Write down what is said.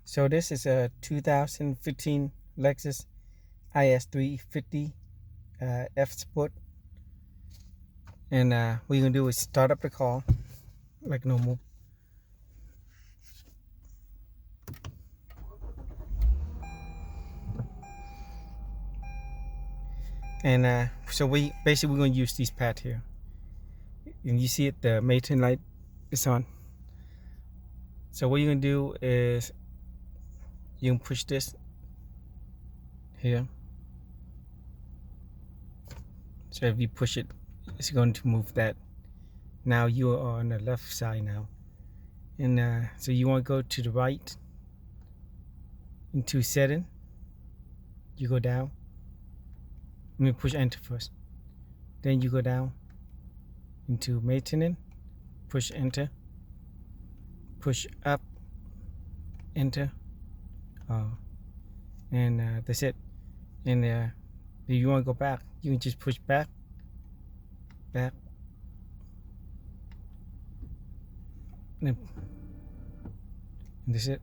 So this is a 2015 Lexus is350 F Sport, and what you're gonna do is start up the car like normal. And so we're gonna use these pads here, and you see it, the maintenance light is on. So what you're gonna do is you can push this here. So if you push it, it's going to move that. Now you are on the left side now, and so you want to go to the right into setting. You go down. Let me push enter first. Then you go down into maintenance. Push enter. Push up. Enter. And that's it. And if you want to go back, you can just push back. And that's it.